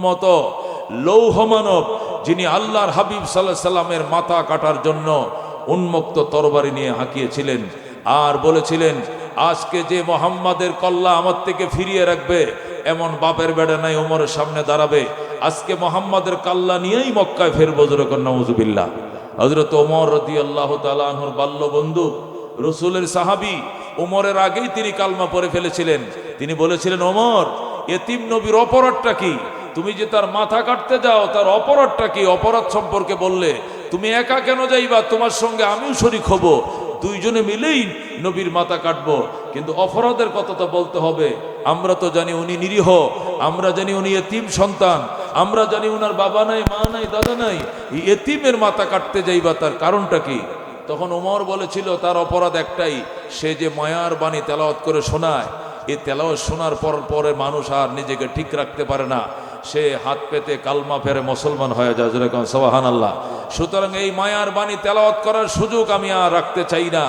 মতো লৌহ মানব যিনি আল্লাহর হাবিব সাল্লাল্লাহু আলাইহি সাল্লামের মাথা কাটার জন্য উন্মুক্ত তরবারি নিয়ে হাঁকিয়েছিলেন আর বলেছিলেন, আজকে যে মুহাম্মাদের কল্লা আমার থেকে ফিরিয়ে রাখবে এমন বাপের বেড়া নাই ওমরের সামনে দাঁড়াবে। আজকে মুহাম্মাদের কাল্লা নিয়েই মক্কায় ফেরবো, জোরে কর নাউযুবিল্লাহ। হযরত ওমর রাদিয়াল্লাহু তাআলা আনহুর বাল্য বন্ধু, রাসূলের সাহাবী, ওমরের আগেই তিনি কালমা পড়ে ফেলেছিলেন। তিনি বলেছিলেন, ওমর, এতিম নবীর অপরাধটা কি? তুমি যে তার মাথা কাটতে যাও, তার অপরাধটা কি? অপরাধ সম্পর্কে বললে তুমি একা কেন যাইবা? তোমার সঙ্গে আমিও শরীক হব, দুইজনে মিলেই নবীর মাথা কাটবো। কিন্তু অপরাধের কথা তো বলতে হবে। আমরা তো জানি উনি নিরীহ, আমরা জানি উনি এতিম সন্তান, আমরা জানি উনার বাবা নাই, মা নাই, দাদা নাই। এই এতিমের মাথা কাটতে যাইবা, তার কারণটা কি? তখন ওমর বলেছিল, তার অপরাধ একটাই, সে যে মায়ার বাণী তেলাওয়াত করে শোনায়, এই তেলাওয়াত শোনার পরে মানুষ আর নিজেকে ঠিক রাখতে পারে না, সে হাত পেতে কালমা ফেরে মুসলমান হয়ে যায়, যেরকম সুবহানাল্লাহ। সুতরাং এই মায়ার বাণী তেলাওয়াত করার সুযোগ আমি আর রাখতে চাই না।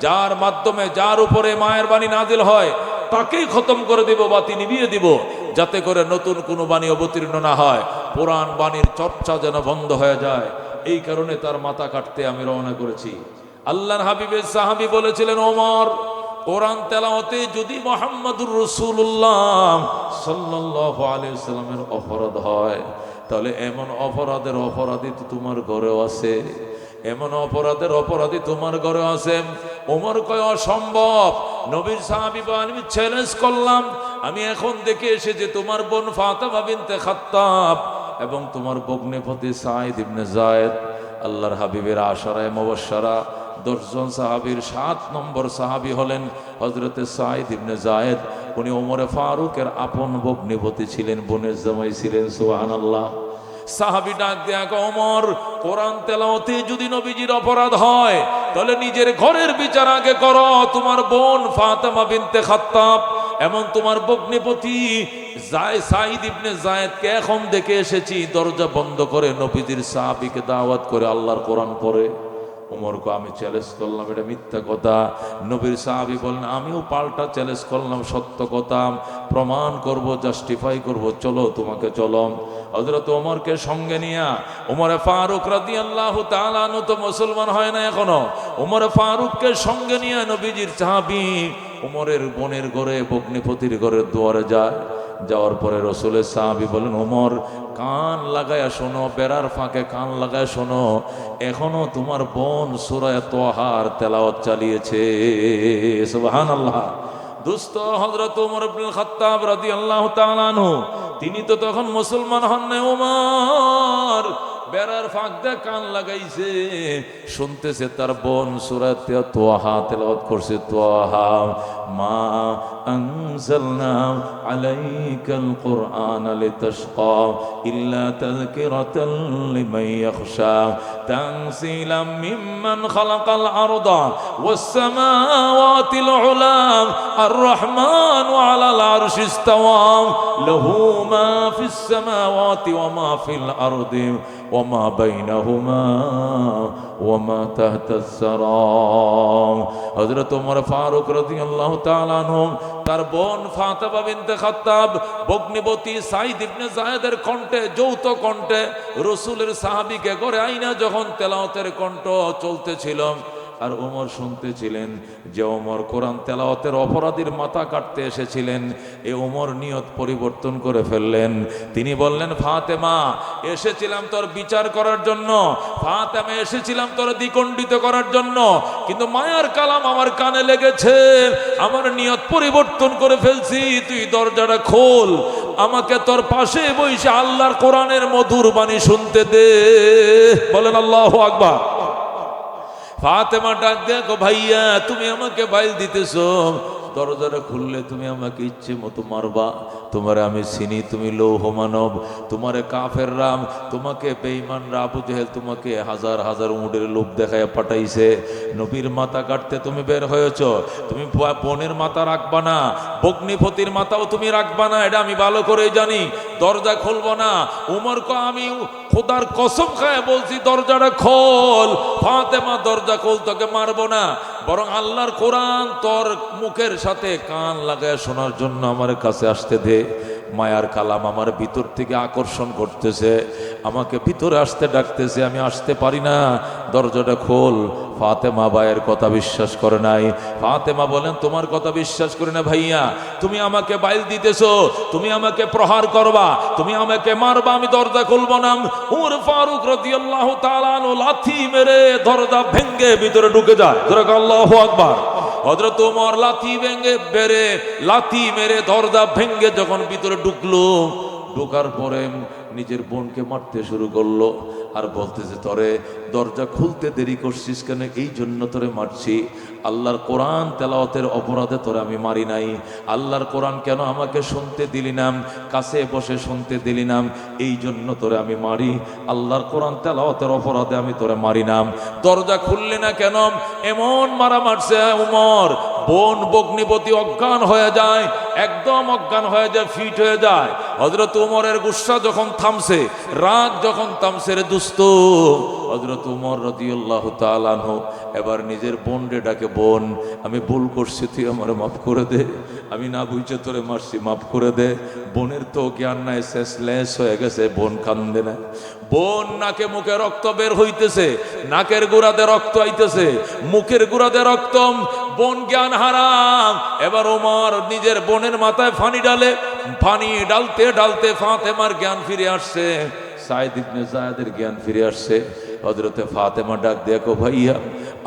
যার মাধ্যমে, যার উপরে মায়ের বাণী নাজিল হয়, তাকেই খতম করে দিব, বাতি নিভিয়ে দিব, যাতে করে নতুন কোনো বাণী অবতীর্ণ না হয়, পুরাণ বাণীর চর্চা যেন বন্ধ হয়ে যায়। এই কারণে তার মাথা কাটতে আমি রওনা করেছি। আল্লাহর হাবিবের সাহাবী বলেছিলেন, ওমর, কোরআন তেলাওয়াতে যদি মুহাম্মাদুর রাসূলুল্লাহ সাল্লাল্লাহু আলাইহি ওয়াসাল্লামের অপরাধ হয়, তাহলে এমন অপরাধের অপরাধী তো তোমার ঘরেও আছে, এমন অপরাধের অপরাধী তোমার ঘরে আছে। ওমর কয়, অসম্ভব। নবীর সাহাবী বলেন, আমি চ্যালেঞ্জ করলাম, আমি এখন দেখে এসেছি তোমার বোন ফাতেমা বিনতে খাত্তাব এবং তোমার ভগ্নিপতি সাঈদ ইবনে যায়েদ, আল্লাহর হাবিবের আশারায়ে মুবাশশারা 10 জন সাহাবীর 7 নম্বর সাহাবী হলেন হযরতে সাঈদ ইবনে যায়েদ। উনি ওমরে ফারুকের আপন ভগ্নিপতি ছিলেন, বোনের জামাই ছিলেন। সুবহানাল্লাহ। সাহাবী ডাক দেয়া, ওমর, কোরআন তেলাওয়াতে যদি নবীজির অপরাধ হয়, তাহলে নিজের ঘরের বিচার আগে করো। তোমার বোন ফাতেমা বিনতে খাত্তাব এমন তোমার ভগ্নিপতি সাঈদ ইবনে যায়েদকে এখন দেখে এসেছি দরজা বন্ধ করে নবীজির সাহাবীকে দাওয়াত করে আল্লাহর কোরআন পড়ে। ওমরকে আমি চ্যালেঞ্জ করলাম, এটা মিথ্যা কথা। নবীর সাহাবী বলেন, আমিও পাল্টা চ্যালেঞ্জ করলাম, সত্য কথা প্রমাণ করব, জাস্টিফাই করব, চলো তোমাকে চলো। হযরত ওমরকে সঙ্গে নিয়ে, ওমরে ফারুক রাদিয়াল্লাহু তাআলা আনহু তো মুসলমান হয় না এখনো, ওমরে ফারুককে সঙ্গে নিয়ে নবীজির সাহাবী ওমরের বোনের ঘরে, ভগ্নিপতির ঘরের দুয়ারে যায়। যাওয়ার পরে রাসূলের সাহাবী বলেন, ওমর, কান লাগায়া শোনো, বেড়ার ফাঁকে কান লাগায় শোনো, এখনো তোমার বোন সূরা তাহার তেলাওয়াত চালিয়েছে। সুবহানাল্লাহ। দুস্থ হযরত ওমর ইবনে খাত্তাব রাদিয়াল্লাহু তাআলা আনহু, তিনি তো তখন মুসলমান হন নাই। ওমর বেড়ার ফাঁক দিয়ে কান লাগাইছে, শুনতেছে তার বোন সূরা তাহা তেলাওয়াত করছে। তাহা মা আনজালনা আলাইকাল কুরআনা লিতাশকা ইল্লা তাযকিরাতাল লিমান ইয়াখশা তানসিলাম মিম্মান খালাকাল আরদা ওয়াস সামাওয়াতিল উলা আর রহমানু আলাল আরশি ইসতাওয়া লাহু মা ফিস সামাওয়াতি ওয়া মা ফিল আরদি ওয়া মা বাইনাহুমা ওয়া মা তাহতাস সারা। হযরত ওমর ফারুক রাদিয়াল্লাহু তাআলা আনহু তার বোন ফাতেমা বিনতে খাত্তাব ভগ্নিপতি সাঈদ ইবনে যায়েদের কণ্ঠে, যৌথ কণ্ঠে রাসূলের সাহাবীকে ঘরে আইনা যখন তেলাওয়াতের কণ্ঠ চলতেছিল, আর ওমর শুনতেছিলেন যে ওমর কোরআন তেলাওয়াতের অপরাধীর মাথা কাটতে এসেছিলেন, এই ওমর নিয়ত পরিবর্তন করে ফেললেন। তিনি বললেন, ফাতেমা, এসেছিলাম তোর বিচার করার জন্য, ফাতেমা, এসেছিলাম তোর দ্বিখণ্ডিত করার জন্য, কিন্তু মায়ার কালাম আমার কানে লেগেছে, আমার নিয়ত পরিবর্তন করে ফেলছি। তুই দরজাটা খোল, আমাকে তোর পাশে বসে আল্লাহর কোরআনের মধুর বাণী শুনতে দে। বলেন আল্লাহু আকবার। ফাতেমা ডাক দেখো, ভাইয়া, তুমি আমাকে বাইল দিতেছো, দরজাটা খুললে তুমি আমাকে ইচ্ছে মতো মারবা। তোমারে আমি চিনি, তুমি লৌহ মানব, তোমারে কাফের রাম, তোমাকে বেঈমানরা আবু জেহেল তোমাকে হাজার হাজার উটের লোভ দেখায় পাঠাইছে। নবীর মাথা কাটতে তুমি বের হয়েছ, তুমি বোনের মাথা রাখবা না, ভগ্নিপতির মাথাও তুমি রাখবা না, এটা আমি ভালো করেই জানি। দরজা খুলবো না। উমর কো, আমি খোদার কসম খায় বলছি, দরজাটা খোল। ফাতেমা, দরজা খোল, তোকে মারবো না, বরং আল্লাহর কোরআন তোর মুখের সাথে কান লাগায় শোনার জন্য আমার কাছে আসতে দে। মায়ার কালাম আমার ভিতর থেকে আকর্ষণ করতেছে, আমাকে ভিতরে আসতে ডাকতেছে, আমি আসতে পারি না, দরজাটা খোল। ফাতেমা ভাইয়ের কথা বিশ্বাস করে নাই। ফাতেমা বলেন, তোমার কথা বিশ্বাস করে না ভাইয়া, তুমি আমাকে বাইল দিতেছো, তুমি আমাকে প্রহার করবা, তুমি আমাকে মারবা, আমি দরজা খুলবো না। উমর ফারুক রাদিয়াল্লাহু তাআলা আনহু লাথি মেরে দরজা ভেঙ্গে ভিতরে ঢুকে যায়। জোরে আল্লাহু আকবার। হযরত ওমর লাথি মেরে দরজা ভেঙ্গে যখন ভিতরে ঢুকলো, ঢোকার পরে নিজের বোনকে মারতে শুরু করলো আর বলতেছে, তোরে দরজা খুলতে দেরি করছিস কেন? এই জন্য তোরে মারছি। আল্লাহর কোরআন তেলাওয়াতের অপরাধে তোরে আমি মারি নাই। আল্লাহর কোরআন কেন আমাকে শুনতে দিলি না, কাছে বসে শুনতে দিলি না, এই জন্য তোরে আমি মারি। আল্লাহর কোরআন তেলাওয়াতের অপরাধে আমি তোরে মারি না। দরজা খুললি না কেন? এমন মারা মারছে উমর, বোন ভগ্নিপতি অজ্ঞান হয়ে যায়, একদম অজ্ঞান হয়ে যায়, ফিট হয়ে যায়। হযরত উমরের গুসা যখন থামছে, রাগ যখন থামছে রে দোস্ত, হযরত উমর রাদিয়াল্লাহু তাআলা আনহু এবার নিজের বোনরে ডাকে, বোন আমি ভুল করছি, তুই আমার মাফ করে দে, আমি না বুঝে তোরে মারছি, মাফ করে দে। বোনের তো জ্ঞান নাই, শেষলেস হয়ে গেছে, বোন কান্দে না। বোন নাকে মুখে রক্ত বের হইতেছে, নাকের গোড়াতে রক্ত আইতেছে, মুখের গোড়াতে রক্ত, বোন জ্ঞান হারাম। এবার ওমর নিজের বোনের মাথায় পানি ডালে, পানি ডালতে ডালতে ফাতেমার জ্ঞান ফিরে আসছে, সাইদ ইবনে যায়েদের জ্ঞান ফিরে আসছে। হযরতে ফাতেমা ডাক দেখো, ভাইয়া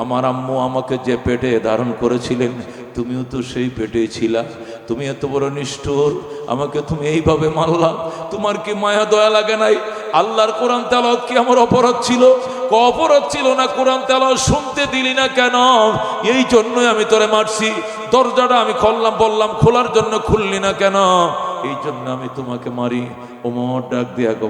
আমার আম্মু আমাকে যে পেটে ধারণ করেছিলেন, তুমিও তো সেই পেটেই ছিলা, তুমি এত বড় নিষ্ঠুর, আমাকে তুমি এইভাবে মারলা, তোমার কি মায়া দয়া লাগে নাই? আল্লাহর কোরআন তেলাওয়াত কি আমার অপরাধ ছিল? অপরাধ ছিল না, কোরআন তেলাওয়াত শুনতে দিলি না কেন? এই জন্যই আমি তোরে মারছি। দরজাটা আমি বললাম খোলার জন্য, খুললি না কেন? এই জন্য আমি তোমাকে মারি। ওমর ডাক দিয়া গো,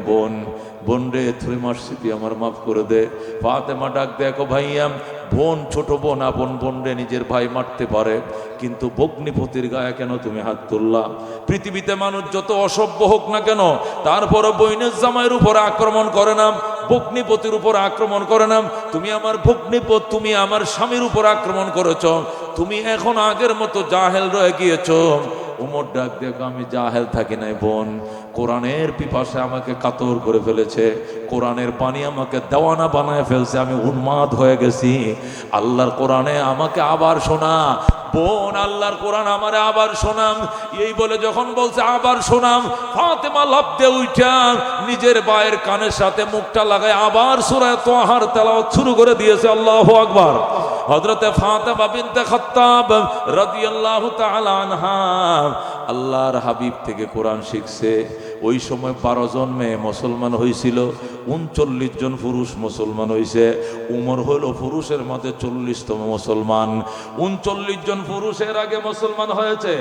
বোন রে তুই মারছি, তুই আমার মাফ করে দে। ফাতেমা ডাক দেখো, ভাইয়া বোন, ছোট বোন, আপন বোন রে নিজের ভাই মারতে পারে, কিন্তু ভগ্নিপতির গায়ে কেন তুমি হাত তুললা? পৃথিবীতে মানুষ যত অসভ্য হোক না কেন, তারপরও বইনের জামাইয়ের উপর আক্রমণ করে না, ভগ্নিপতির উপর আক্রমণ করে না। তুমি আমার ভগ্নিপত, তুমি আমার স্বামীর উপর আক্রমণ করেছ, তুমি এখন আগের মতো জাহেল রয়ে গিয়েছ। উমর ডাক দেখো, আমি জাহেল থাকি নাই বোন, কোরআনের পিপাসে আমাকে কাতর করে ফেলেছে, কোরআনের পানি আমাকে দেওয়ানা বানায় ফেলছে, আমি উন্মাদ হয়ে গেছি। আল্লাহর কোরআনে আমাকে আবার শোনা বোন, আল্লাহর কোরআন আমারে আবার শোনাম। এই বলে যখন বলছে আবার শোনাম, ফাতেমা লাফ দিয়ে উঠা নিজের ভাইয়ের কানের সাথে মুখটা লাগায় আবার সূরা তাহার তেলাওয়াত শুরু করে দিয়েছে। আল্লাহু আকবার। হযরতে ফাতেমা বিনতে খাত্তাব রাদিয়াল্লাহু তাআলা আনহা আল্লাহর হাবিব থেকে কোরআন শিখছে। ওই সময় 12 জন মেয়ে মুসলমান হয়েছিল, 39 জন পুরুষ মুসলমান হয়েছে। উমর হলো পুরুষের মধ্যে 40তম মুসলমান। 39 জন পুরুষের আগে মুসলমান হয়েছে,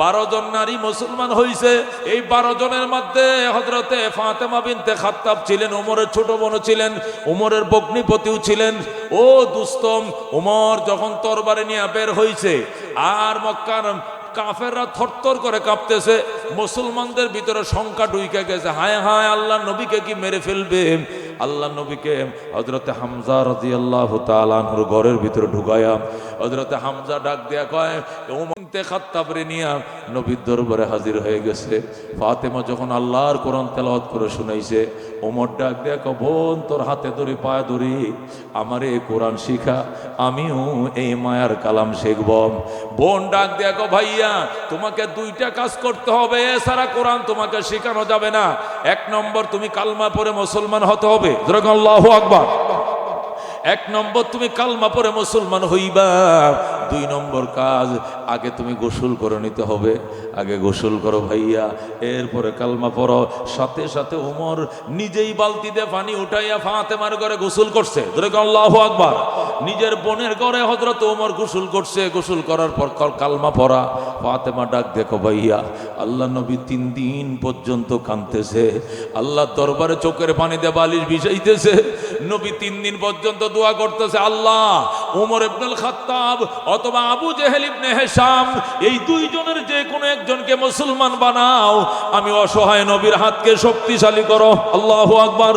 12 জন নারী মুসলমান হয়েছে। এই 12 জনের মধ্যে হযরতে ফাতেমা বিনতে খাত্তাব ছিলেন, উমরের ছোট বোন ছিলেন, উমরের ভগ্নিপতিও ছিলেন। ও দুস্তম, উমর যখন তরবারি নিয়ে বের হয়েছে আর মক্কার কাফেররা থরথর করে কাঁপতেছে, মুসলমানদের ভিতরে সংখ্যা ঢুকে গেছে, হায় হায় আল্লাহ নবীকে কি মেরে ফেলবে। আল্লাহ নবীকে হযরতে হামজা রাদিয়াল্লাহু তাআলা আনহুর ঘরের ভিতরে ঢুকায়া হযরতে হামজা ডাক দেয়া কয়, উমর বিনতে খাত্তাবরে নিয়া নবীর দরবারে হাজির হয়ে গেছে। ফাতেমা যখন আল্লাহর কোরআন তেলাওয়াত করে শুনাইছে, ওমর ডাক দেয়া কয়, বোন তোর হাতে ধরি পায়ে ধরি, আমারে এই কোরআন শিখা, আমিও এই মায়ার কালাম শিখব। বোন ডাক দেয়া কয়, ভাইয়া তোমাকে 2টা কাজ করতে হবে, এছাড়া কোরআন তোমাকে শেখানো যাবে না। 1 নম্বর তুমি কালমা পড়ে মুসলমান হতে হবে। আল্লাহু আকবার। 1 নম্বর তুমি কালমা পড়ে মুসলমান হইবা। 2 নম্বর কাজ, আগে তুমি গোসল করে নিতে হবে, আগে গোসল করো ভাইয়া, এরপরে কালমা পড়ো। সাথে সাথে ওমর নিজেই বালতিতে পানি উঠাইয়া ফাতেমার ঘরে গোসল করছে। আল্লাহু আকবার। নিজের বোনের ঘরে হযরত ওমর গোসল করছে। গোসল করার পর কালমা পড়া। ফাতেমা ডাক দেখো, ভাইয়া আল্লাহ নবী 3 দিন পর্যন্ত কাঁদতেছে, আল্লাহ দরবারে চোখের পানিতে বালিশ ভিজাইতেছে। নবী 3 দিন পর্যন্ত দোয়া করতেছে, আল্লাহ ওমর ইবনুল খাত্তাব অথবা আবু জেহেল ইবনে হিশাম, এই 2 জনের যে কোনো একজনকে মুসলমান বানাও, আমি অসহায় নবীর হাতকে শক্তিশালী করো। আল্লাহু আকবার।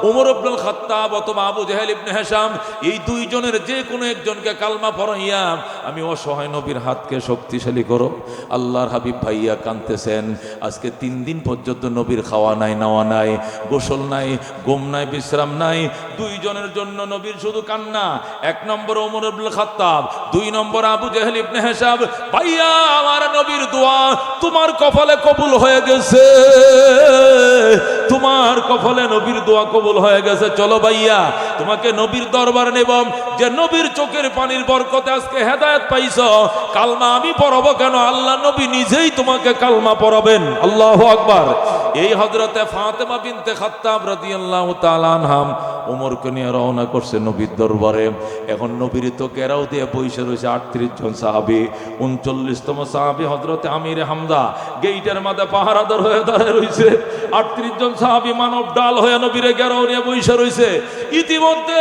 ওমর ইবনুল খাত্তাব অথবা আবু জাহেল ইবনে হিশাম, এই দুইজনের যে কোনো একজনকে কালমা পড়াইয়া আমি অসহায় নবীর হাতকে শক্তিশালী করো। আল্লাহর হাবিব ভাইয়া কাঁদতেছেন। আজকে 3 দিন পর্যন্ত নবীর খাওয়া নাই, নাওয়া নাই, গোসল নাই, ঘুম নাই, বিশ্রাম নাই। দুইজনের জন্য নবীর শুধু কান্না। 1 নম্বর ওমর ইবনুল খাত্তাব, 2 নম্বর আবু জাহেল ইবনে হিশাম। ভাইয়া আমার নবীর দোয়া তোমার কপালে কবুল হয়ে গেছে, তোমার কপালে নবীর দোয়া কবুল হয়ে গেছে। চলো ভাইয়া তোমাকে নবীর দরবারে নেব, যে নবীর চোখের পানির বরকতে আজকে হেদায়েত পাইছো। কালমা আমি পড়াবো কেন, আল্লাহ নবী নিজেই তোমাকে কালমা পড়াবেন। আল্লাহু আকবার। এই হযরতে ফাতেমা বিনতে খাত্তাব রাদিয়াল্লাহু তাআলা আনহা ওমরকে নিয়ে রওনা করছে নবীর দরবারে। এখন নবীর তো কেরাও দিয়ে বসে রয়েছে 38 জন সাহাবী। 39তম সাহাবী হযরতে আমির হামজা গেইটের মাঝে পাহারাদার হয়ে দাঁড়িয়ে রয়েছে। 38 জন সাহাবী মানব ডাল হয়ে নবীর ঘেরাও নিয়ে বসে রয়েছে। ইতিমধ্যে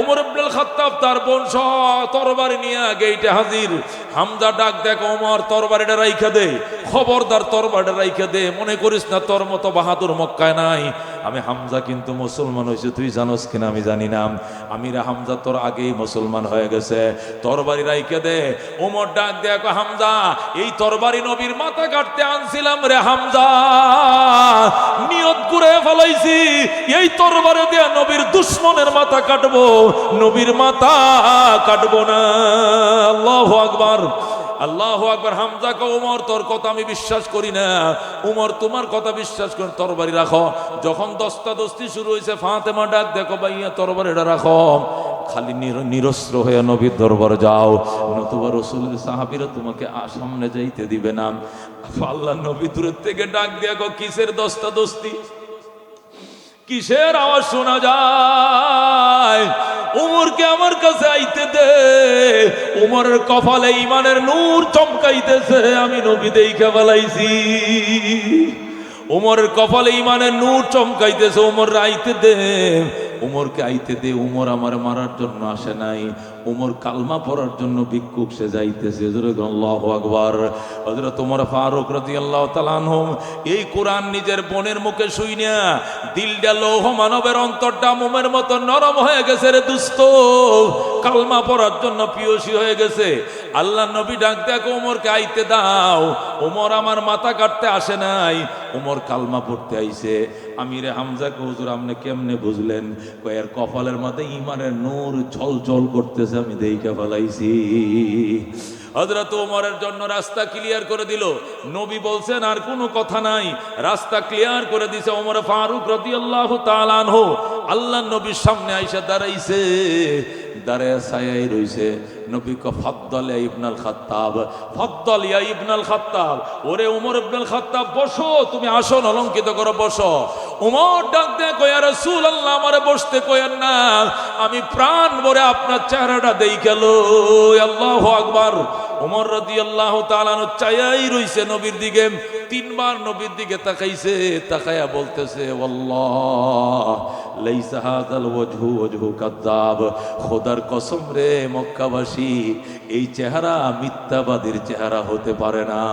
ওমর ইবনুল খাত্তাব তার বোন সহ তরবারি নিয়ে গেইটে হাজির। হামজা ডাক দেখ, ওমর তরবারিটা রাইখা দে, খবরদার তরবারিটা রাইখা দে, মনে করিস না তোর মতো বাহাদুর মক্কায় নাই। আমি হামজা কিন্তু মুসলমান হয়েছে, তুই জানোস কিনা আমি জানি না। আমিরা হামজা তোর আগেই মুসলমান হয়ে গেছে, তরবারি রাইখা দে। ওমর ডাক দেখ, হামজা এই তরবারি নবীর মাথা কাটতে আনছিলাম রে হামজা, নিয়ত করে ফেলাইছি এই তরবারি দিয়ে নবীর দুশমনের মাথা কাটবো, নবীর মাথা কাটবো না। আল্লাহু আকবার, আল্লাহু আকবার। হামজা কে, ওমর তোর কথা আমি বিশ্বাস করি না, ওমর তোমার কথা বিশ্বাস করি, তরবারি রাখো। যখন দস্তাদস্তি শুরু হয়েছে, ফাতেমা ডাক দেখো, ভাইয়া তরবারিটা রাখো, খালি নিরস্ত্র হয়ে নবীর দরবারে যাও, নতুবা রাসূলের সাহাবীরা তোমাকে সামনে যাইতে দিবে না। আল্লাহ নবী দূরের থেকে ডাক দেখো, কিসের দস্তাদস্তি, কিসের আওয়াজ শোনা যায়? উমরকে আমার কাছে আইতে দে। উমরের কপালে ইমানের নূর চমকাইতেছে, আমি নবী দেইখা ফেলাইছি। উমরের কপালে ইমানের নূর চমকাইতেছে, উমর আইতে দে, উমরকে আইতে দে। উমর আমার মারার জন্য আসে নাই, উমর কালমা পড়ার জন্য ভিক্ষুক সে যাইতেছে। আল্লাহু আকবার। হযরত ওমর ফারুক রাদিয়াল্লাহু তাআলা আনহু এই কোরআন নিজের বোনের মুখে শুইনা দিলটা লৌহ মানবের অন্তরটা মোমের মতো নরম হয়ে গেছে রে দুস্ত, কালমা পড়ার জন্য পিয়সী হয়ে গেছে। আল্লাহ নবী ডাক দেখো, ওমরকে আইতে দাও। ওমর আমার মাথা কাটতে আসে নাই, ওমর কালমা পড়তে আইছে। আমিরে হামজাকে, হুজুর আপনি কেমনে বুঝলেন? এর কপালের মধ্যে ইমানের নূর ঝলঝল করতেছে, আমি দেইখা ফেলাইছি। হযরত ওমরের জন্য রাস্তা ক্লিয়ার করে দিল। নবী বলছেন আর কোনো কথা নাই, রাস্তা ক্লিয়ার করে দিছে। ওমর ফারুক রাদিয়াল্লাহু তাআলা আনহু আল্লাহ নবীর সামনে আইসা দাঁড়াইছে, দাঁড়ায় ছায়াই রইছে। নবী ক ফাদ্দাল ইয়া ইবনুল খাত্তাব, ফাদ্দাল ইয়া ইবনুল খাত্তাব, ওরে ওমর ইবনুল খাত্তাব বসো, তুমি আসন অলঙ্কিত করো, বসো। ওমর ডাক দেয়, কয় ইয়া রাসূলুল্লাহ আমারে বসতে কইেন না, আমি প্রাণ ভরে আপনার চেহারাটা দেইখা লই। আল্লাহু আকবার। ওমর রাদিয়াল্লাহু তাআলা চায়াই রইছে নবীর দিকে, 3 বার নবীর দিকে তাকাইছে, তাকায়া বলতেছে, ওয়াল্লাহ লাইসা হাযাল ওয়াজহু ওয়াজহু কাযাব, খোদার কসম রে মক্কাবাসী, এই চেহারা মিথ্যাবাদীর চেহারা হতে পারে না,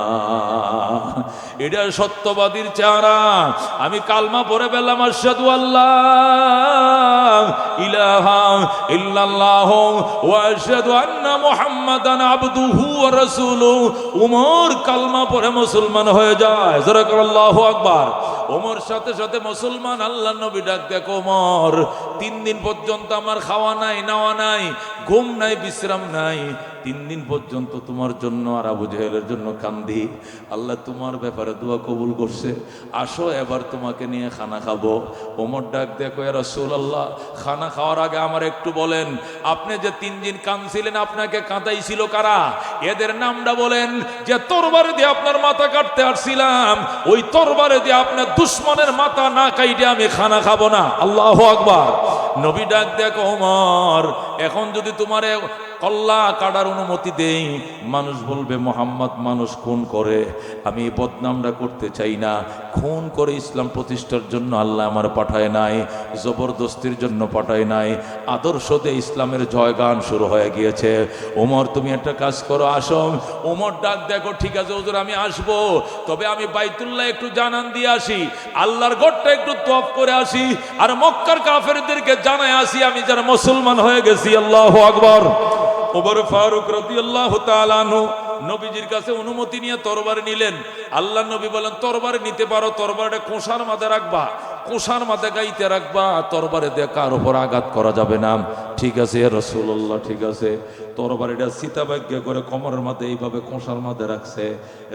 এটা সত্যবাদীর চেহারা। আমি কালমা পড়ে বললাম, আশহাদু আল্লাহ ইলাহা ইল্লাল্লাহ ওয়া আশহাদু আন্না মুহাম্মাদান আবদুহু ওয়া রাসূলুহু। ওমর কালমা পড়ে মুসলমান হয়ে যায়। জোরে করে আল্লাহু আকবার। ওমর সাথে সাথে মুসলমান। আল্লাহ নবী ডাক দেখো, ওমর 3 দিন পর্যন্ত আমার খাওয়া নাই, নাওয়া নাই, ঘুম নাই, বিশ্রাম নাই, 3 দিন পর্যন্ত তোমার জন্য আর আবু জাহেলের জন্য কান্দি। আল্লাহ তোমার ব্যাপারে দোয়া কবুল করছে, আসো এবার তোমাকে নিয়ে খানা খাবো। ওমর ডাক দেখো, ইয়া রাসূলুল্লাহ খানা খাওয়ার আগে আমার একটু বলেন, আপনি যে 3 দিন কাঁদছিলেন, আপনাকে কাঁদাইছিল কারা? এদের নামটা বলেন। যে তরবারে দিয়ে আপনার মাথা কাটতে আসছিলাম, ওই তরবারে দিয়ে আপনার দুশমনের মাথা না কাইটে আমি খানা খাবো না। আল্লাহু আকবার। নবী ডাক দেখো, ওমর এখন যদি তোমারে কল্লা কাটার অনুমতি দেই, মানুষ বলবে মোহাম্মদ মানুষ খুন করে। আমি এই বদনামটা করতে চাই না। খুন করে ইসলাম প্রতিষ্ঠার জন্য আল্লাহ আমার পাঠায় নাই, জবরদস্তির জন্য পাঠায় নাই। আদর্শ দিয়ে ইসলামের জয়গান শুরু হয়ে গিয়েছে। ওমর তুমি একটা কাজ করো, আসো। ওমর ডাক দেখো, ঠিক আছে হুজুর আমি আসবো, তবে আমি বাইতুল্লাহ একটু জানান দিয়ে আসি, আল্লাহর ঘরটা একটু তওয়াফ করে আসি, আর মক্কার কাফেরদেরকে জানায় আসি আমি যারা মুসলমান হয়ে গেছি। আল্লাহু আকবার। ওমর ফারুক রাদিয়াল্লাহু তাআলা আনহু নবীজির কাছে অনুমতি নিয়ে তরবারি নিলেন। আল্লাহ নবী বলেন তরবারি নিতে পারো, তরবারিটা কোষার মাথায় রাখবা, কোষার মাথায় গাইতে রাখবা, তরবারি দিয়ে কার উপর আঘাত করা যাবে না। ঠিক আছে ইয়া রাসূলুল্লাহ, ঠিক আছে। তরবারিটা সীতাভাগ্য করে কোমরের মাথায় এইভাবে কোষার মাথায় রাখছে,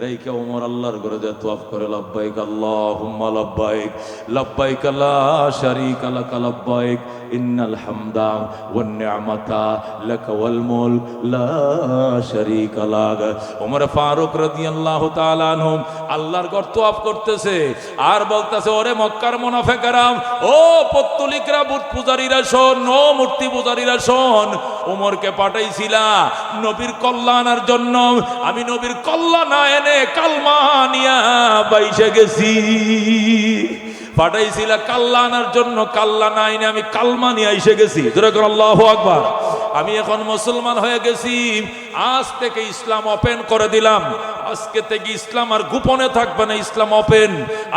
রেখে ওমর আল্লাহর ঘরে যায় তওয়াফ করে, লাব্বাইক আল্লাহুম্মা লাব্বাইক, লাব্বাইক লা শারীকা লাক লাব্বাইক, ইন্নাল হামদা ওয়ান নি'মাতা লাকা ওয়াল মুলক লা শারীকা লাক। ওমর ফারুক রাদিয়াল্লাহু তাআলা আনহু আল্লাহর ঘর তওয়াফ করতেছে আর বলতেছে, ওরে মক্কার মুনাফিকরা, ও পত্তলিকরা, বুত পূজারীরা শোন, ও মূর্তি পূজারীরা শোন, ওমরকে পাঠাইছিলা নবীর কল্যাণের জন্য, আমি নবীর কল্যাণ না এনে কালমা নিয়া বাইসে গেছি। পাঠাইছিলা কাল্লানার জন্য, কাল্লা নাইনে আমি কালমা নিয়ে এসে গেছি। আল্লাহু আকবার। আমি এখন মুসলমান হয়ে গেছি, আজ থেকে ইসলাম ওপেন করে দিলাম। আজকে থেকে ইসলাম আর গোপনে থাকবে না, ইসলাম ওপেন।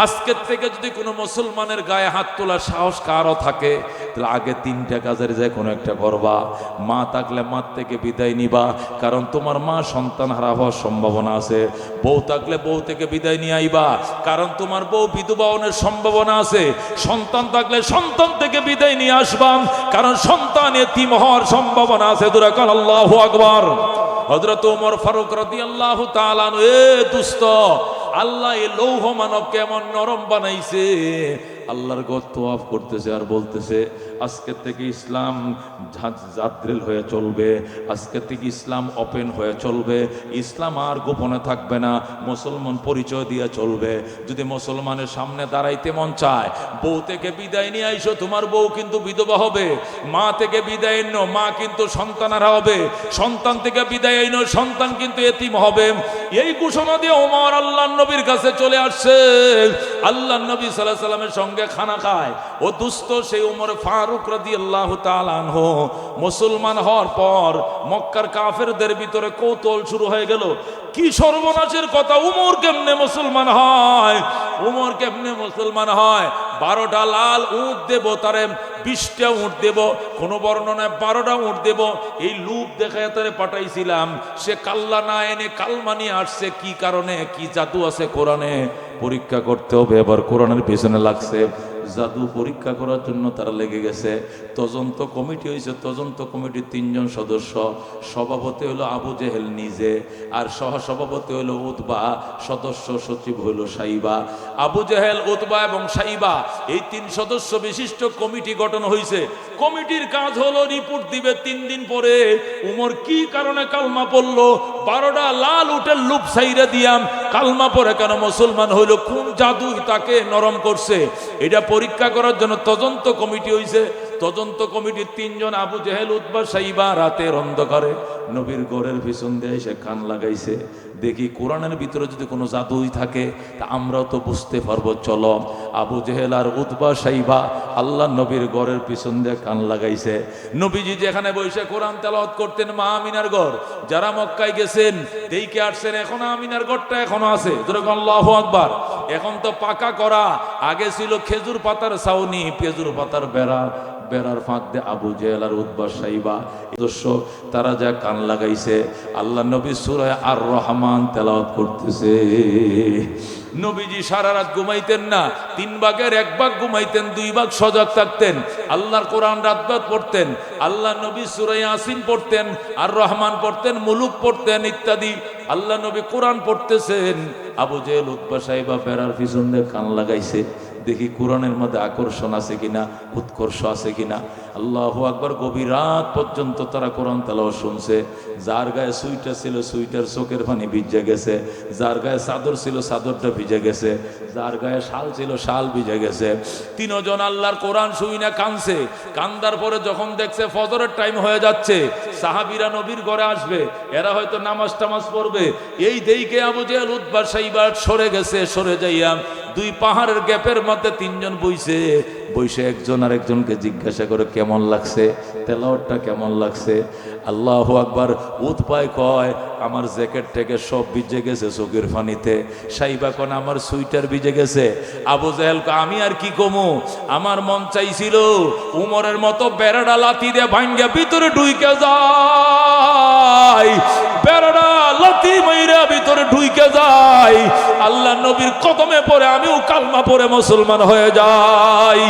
আজকে থেকে যদি কোনো মুসলমানের গায়ে হাত তোলার সাহস কারো থাকে, তাহলে আগে তিনটা কাজের যে কোনো একটা করবা। মা থাকলে মা থেকে বিদায় নিবা, কারণ তোমার মা সন্তান হারা হওয়ার সম্ভাবনা আছে। বউ থাকলে বউ থেকে বিদায় নিয়ে আইবা, কারণ তোমার বউ বিধবা হওয়ার সম্ভাবনা আছে। সন্তান থাকলে সন্তান থেকে বিদায় নিয়ে আসবা, কারণ সন্তান এতিম হওয়ার সম্ভাবনা আছে। আল্লাহু আকবার। হযরত ওমর ফারুক রাদিয়াল্লাহু তাআলা আনহু, এ দুস্ত, আল্লাহ এই লৌহ মানব কেমন নরম বানাইছে। আল্লাহর ঘর তওয়াফ করতেছে আর বলতেছে, আজকে থেকে ইসলাম জাদ্রেল হয়ে চলবে, আজকে থেকে ইসলাম ওপেন হয়ে চলবে। ইসলাম আর গোপনে থাকবে না, মুসলমান পরিচয় দিয়ে চলবে। যদি মুসলমানের সামনে দাঁড়াইতে মন চায়, বউ থেকে বিদায় নিয়ে আইসো, তোমার বউ কিন্তু বিধবা হবে। মা থেকে বিদায় নো, মা কিন্তু সন্তানারা হবে। সন্তান থেকে বিদায় নো, সন্তান কিন্তু এতিম হবে। এই ঘোষণা দিয়ে ওমর আল্লাহর নবীর কাছে চলে আসছে। আল্লাহর নবী সাল্লাল্লাহু আলাইহি সাল্লামের সঙ্গে খানা খায়। ও দুস্থ সেই ওমর ফারুক রাদিয়াল্লাহু তাআলা আনহু মুসলমান হওয়ার পর মক্কার কাফেরদের ভিতরে কৌতূহল শুরু হয়ে গেল, কি সর্বনাশের কথা, উমর কেমনে মুসলমান হয়, উমর কেমনে মুসলমান হয়। 12টা লাল উট দেব, তারে 20টা উট দেব, কোন বর্ণনায় 12টা উট দেব, এই লুপ দেখায় তারে পাঠাইছিলাম। সে কাল্লা না এনে কালমা নিয়ে আসছে। কি কারণে, কি জাদু আছে কোরআনে, পরীক্ষা করতে হবে। এবার কোরআনের পিছনে লাগছে, জাদু পরীক্ষা করার জন্য তারা লেগে গেছে। তদন্ত কমিটি হয়েছে, তদন্ত কমিটির 3 জন সদস্য। সভাপতি হলো আবু জেহেল নিজে, আর সহসভাপতি হলো উতবা, সদস্য সচিব হলো সাইবা। আবু জেহেল, উতবা এবং সাইবা, এই 3 সদস্য বিশিষ্ট কমিটি গঠন হয়েছে। কমিটির কাজ হলো রিপোর্ট দিবে 3 দিন পরে, উমর কি কারণে কালমা পড়লো, 12টা লাল উটের লুপ সাইরা দিয়াম, কালমা পরে কেন মুসলমান হইল, কোন জাদু তাকে নরম করছে, এটা পরীক্ষা করার জন্য তদন্ত কমিটি হইছে। তদন্ত কমিটির 3 জন, আবু জেহেল, উতবা, সাইবা, রাতের অন্ধকারে নবীর ঘরের পিছন দিয়ে এসে কান লাগাইছে। দেখি কোরআনের ভিতরে যদি কোনো জাদুই থাকে তা আমরাও তো বুঝতে পারবো। চলো, আবু জেহেল আর উতবা, সাইবা আল্লাহ নবীর ঘরের পিছন দিয়ে কান লাগাইছে। নবীজি যেখানে বসে কোরআন তেলাওয়াত করতেন, মা আমিনার ঘর, যারা মক্কায় গেছেন দেখে আসছেন, এখন আমিনার ঘরটা এখনো আছে। আল্লাহু আকবার। এখন তো পাকা করা, আগে ছিল খেজুর পাতার ছাউনি, খেজুর পাতার বেড়া, বেড়ার ফাঁক দিয়ে আবু জেহেল আর উতবা, সাইবা দর্শক তারা যা কান লাগাইছে। আল্লাহ নবী সূরা আর রহমান তেলাওয়াত করতেছে। নবীজি সারা রাত ঘুমাইতেন না, 3 ভাগের 1 ভাগ ঘুমাইতেন, 2 ভাগ সজাগ থাকতেন। আল্লাহর কোরআন রাত পড়তেন। আল্লাহ নবী সূরা ইয়াসিন পড়তেন, আর রহমান পড়তেন, মুলুক পড়তেন ইত্যাদি। আল্লাহ নবী কোরআন পড়তেছেন, আবু জেহেল, উতবা, সাইবা বেড়ার পিছন দিয়ে কান লাগাইছে। দেখি কোরআনের মধ্যে আকর্ষণ আছে কিনা, উৎকর্ষ আছে কিনা। আল্লাহু আকবার। গভীর রাত পর্যন্ত তারা কোরআন তেলাওয়াত শুনছে। যার গায়ে সুইটার ছিল, সুইটার চোখের পানি ভিজে গেছে। যার গায়ে চাদর ছিল, চাদরটা ভিজে গেছে। যার গায়ে শাল ছিল শাল ভিজে গেছে। তিনজন আল্লাহর কোরআন শুই না কানছে। কান্দার পরে যখন দেখছে ফজরের টাইম হয়ে যাচ্ছে, সাহাবীরা নবীর ঘরে আসবে, এরা হয়তো নামাজ টামাজ পড়বে, এই দেইকে আবু জেহেল উতবা সাইবা সরে গেছে। সরে যাইয়া দুই পাহাড়ের গ্যাপের মধ্যে তিনজন বইছে। বইসে একজন আর একজনকে জিজ্ঞাসা করে কেমন লাগছে, তেলাওয়াতটা কেমন লাগছে। আল্লাহু আকবার। উতবায় কয় আমার জ্যাকেট থেকে সব ভিজে গেছে চোখের পানিতে। সাইবা কোন আমার সুইটার ভিজে গেছে। আবু জেহেল কয় আমি আর কি কমু, আমার মন চাইছিল উমরের মতো বেড়াডা লাথি দিয়ে ভাঙ্গা ভিতরে ঢুইকে যায়, বেড়াডা লাথি মাইরা ভিতরে ঢুইকে যায়, আল্লাহ নবীর কদমে পড়ে আমিও কালমা পড়ে মুসলমান হয়ে যাই।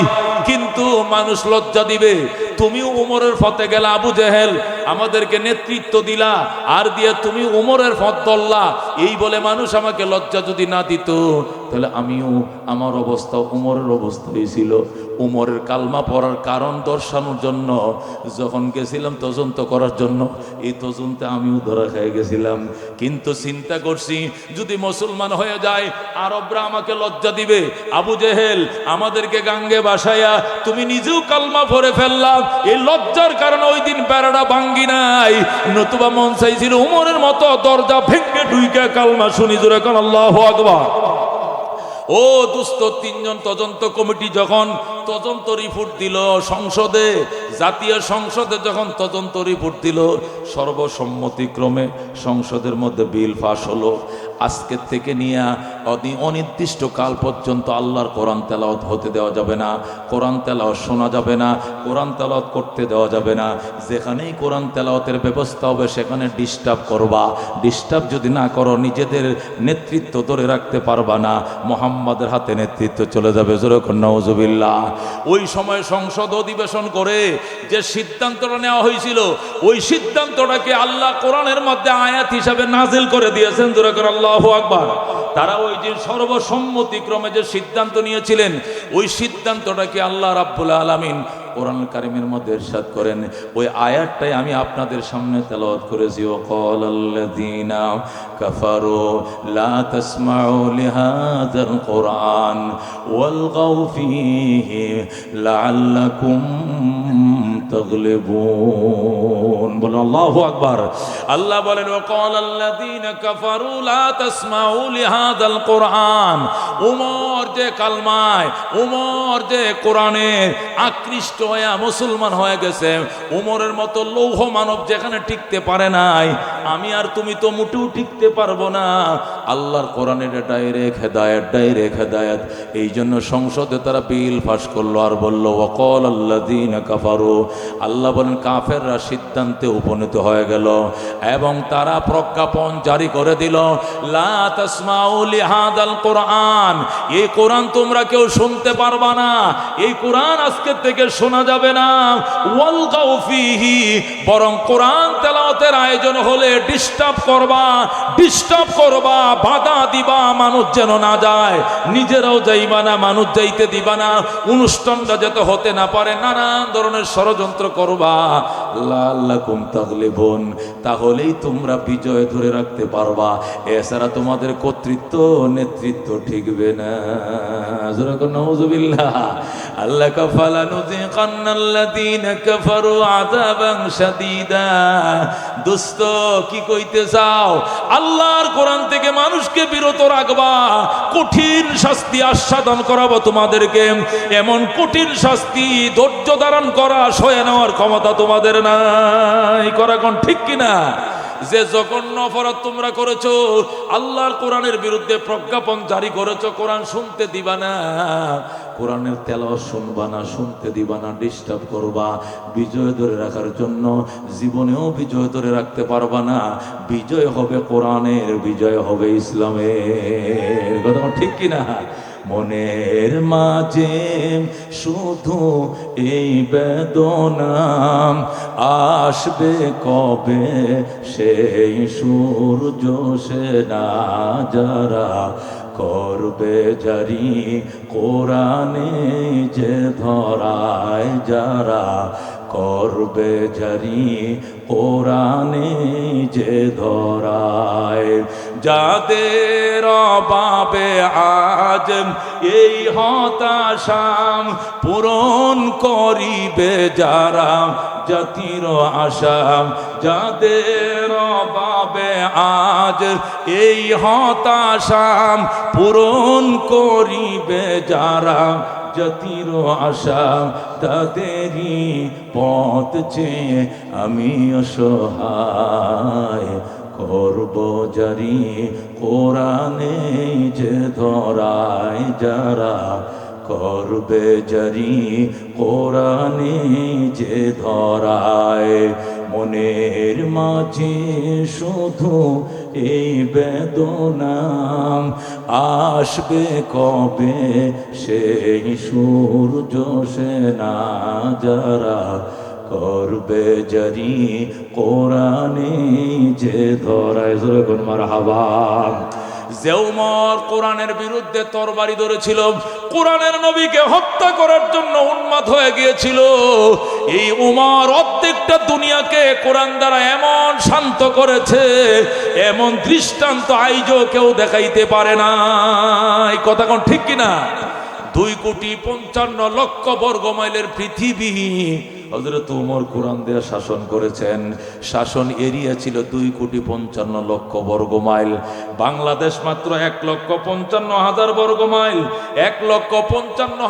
কিন্তু মানুষ লজ্জা দিবে। তুমি উমরের পথে গেলা আবু জেহেল, আমাদেরকে নেতৃত্ব দিলা, আর দিয়ে তুমি উমরের পথ ধরলা, এই বলে মানুষ আমাকে লজ্জা যদি না দিত, তাহলে আমিও আমার অবস্থা উমরের অবস্থা হয়েছিল। উমরের কালমা পড়ার কারণ দর্শানোর জন্য যখন গেছিলাম তদন্ত করার জন্য, এই তদন্তে আমিও ধরা খেয়ে গেছিলাম। কিন্তু চিন্তা করছি যদি মুসলমান হয়ে যায় আরবরা আমাকে লজ্জা দিবে। আবু জেহেল আমাদেরকে গাঙ্গে বাসায়া তুমি নিজেও কালমা পড়ে ফেললাম, এই লজ্জার কারণে ওই দিন বেড়াটা ভাঙ্গি নাই, নতুবা মন চাইছিল উমরের মতো দরজা ভেঙ্গে ঢুইকে কালমা শুনি জোরে কোন আল্লাহু আকবার। ও দুস্থ তিনজন তদন্ত কমিটি যখন তদন্ত রিপোর্ট দিল সংসদে, জাতীয় সংসদে যখন তদন্ত রিপোর্ট দিল, সর্বসম্মতিক্রমে সংসদের মধ্যে বিল পাস হলো। আজকের থেকে নিয়ে অনির্দিষ্ট কাল পর্যন্ত আল্লাহর কোরআন তেলাওয়াত হতে দেওয়া যাবে না, কোরআন তেলাওয়াত শোনা যাবে না, কোরআন তেলাওয়াত করতে দেওয়া যাবে না। যেখানেই কোরআন তেলাওয়াতের ব্যবস্থা হবে সেখানে ডিস্টার্ব করবা। ডিস্টার্ব যদি না করো নিজেদের নেতৃত্ব ধরে রাখতে পারবা না, মুহাম্মাদের হাতে নেতৃত্ব চলে যাবে। জোরে কোন নাউজুবিল্লাহ। ওই সময় সংসদ অধিবেশন করে যে সিদ্ধান্তটা নেওয়া হয়েছিল, ওই সিদ্ধান্তটাকে আল্লাহ কোরআনের মধ্যে আয়াত হিসাবে নাজিল করে দিয়েছেন। জোরে করে আল্লাহু আকবার। তারা ওই যে সর্বসম্মতিক্রমে যে সিদ্ধান্ত নিয়েছিলেন, ওই সিদ্ধান্তটাকে আল্লাহ রাব্বুল আলামিন কোরআন কারীমের মধ্যে ইরশাদ করেন। ওই আয়াতটাই আমি আপনাদের সামনে তেলাওয়াত করেছি। ওয়াকালাল্লাযীনা কাফারু লা তাসমাউ লিহাযাল কোরআন ওয়ালগাউ ফীহি লাআল্লাকুম তাগলিবুন। বলুন আল্লাহু আকবার। আল্লাহ বলেন ওয়াকালাল্লাযীনা কাফারু লা তাসমাউ লিহাযাল কোরআন। উমর যে কালমায়, উমর যে কোরআনে আকৃষ্ট হয়ে মুসলমান হয়ে গেছে, উমরের মতো লৌহ মানব যেখানে টিকতে পারে নাই, আমি আর তুমি তো মোটেও টিকতে পারবো না। আল্লাহর কোরআনের ডাইরেক্ট হেদায়েত, ডাইরেক্ট হেদায়েত। এই জন্য সংসদে তারা বিল পাস করলো আর বললো ওয়াকালাল্লাযীনা কাফারু। আল্লাহ বলেন কাফেররা সিদ্ধান্তে উপনীত হয়ে গেল এবং তারা প্রজ্ঞাপন জারি করে দিল, লা তাসমাউ লিহাযাল কোরআন, এই কোরআন তোমরা কেউ শুনতে পারবা না, এই কোরআন আজকে থেকে শোনা যাবে না। ওয়ালগাউ ফীহি, বরং কোরআন তেলাওয়াতের আয়োজন হলে ডিস্টার্ব করবা, বাধা দিবা, মানুষ যেন না যায়, নিজেরাও যাইবা না, মানুষ যাইতে দিবা না, অনুষ্ঠানটা যাতে হতে না পারে, নানান ধরনের ষড়যন্ত্র করবা। লাআল্লাকুম তাগলিবুন, তাহলেই তোমরা বিজয় ধরে রাখতে পারবা, এছাড়া তোমাদের কর্তৃত্ব নেতৃত্ব ঠিকবে না। জোরে কোন নাউজুবিল্লাহ। আল্লাহ কাফালা নুযিকান্নাল্লাযীনা কাফারু আযাবান শাদীদা। দোস্ত কি কইতে চাও? আল্লাহর কোরআন থেকে মানুষকে বিরত রাখবা, কঠিন শাস্তি আস্বাদন করাবো তোমাদেরকে। এমন কঠিন শাস্তি ধৈর্য ধারণ করা, সয়ে নেওয়ার ক্ষমতা তোমাদের নাই। করা কোন ঠিক কিনা? যে জঘন্য অপরাধ তোমরা করেছো, আল্লাহর কোরআনের বিরুদ্ধে প্রজ্ঞাপন জারি করেছো, কোরআন শুনতে দিবা না, কোরআনের তেলাওয়াত শুনবা না, শুনতে দিবা না, ডিস্টার্ব করবা, বিজয় ধরে রাখার জন্য জীবনেও বিজয় ধরে রাখতে পারবা না। বিজয় হবে কোরআনের, বিজয় হবে ইসলামের। কথা ঠিক কিনা? মনের মাঝে শুধু এই বেদনা, আসবে কবে সেই সূর্য সেনা, যারা করবে জারি কোরআনে যে ধরায়, যারা করবে জারি কোরআনে যে ধরায়। যাদের অভাবে আজ এই হতাশা পূরণ করিবে যারা জাতির আশা। যাদের অভাবে আজ এই হতাশা পূরণ করিবে যারা জাতির আশা, তাদেরই পথ চেয়ে আমি অসহায় করব জারি কোরআনে যে ধরায়। যারা করবে জারি কোরআনে যে ধরায়। মনের মাঝে শুধু এই বেদনা, আসবে কবে সেই সূর্য সেনা। যারা করবে জারি কোরআনে যে ধরায়। যখন মারহাবা। যে উমর কোরআনের বিরুদ্ধে তরবারি ধরেছিল, কোরআনের নবীকে হত্যা করার জন্য উন্মাদ হয়ে গিয়েছিল, এই উমর অর্ধেকটা দুনিয়াকে কোরআন দ্বারা এমন শান্ত করেছে, এমন দৃষ্টান্ত আইজও কেউ দেখাইতে পারে না। এই কথা কোন ঠিক কিনা? 2,55,00,000 বর্গ মাইলের পৃথিবী হযরত ওমর কোরআন দিয়ে শাসন করেছেন। শাসন এরিয়া ছিল 2,55,00,000 বর্গ মাইল। বাংলাদেশ মাত্র 1,55,000 বর্গ মাইল। 1,55,000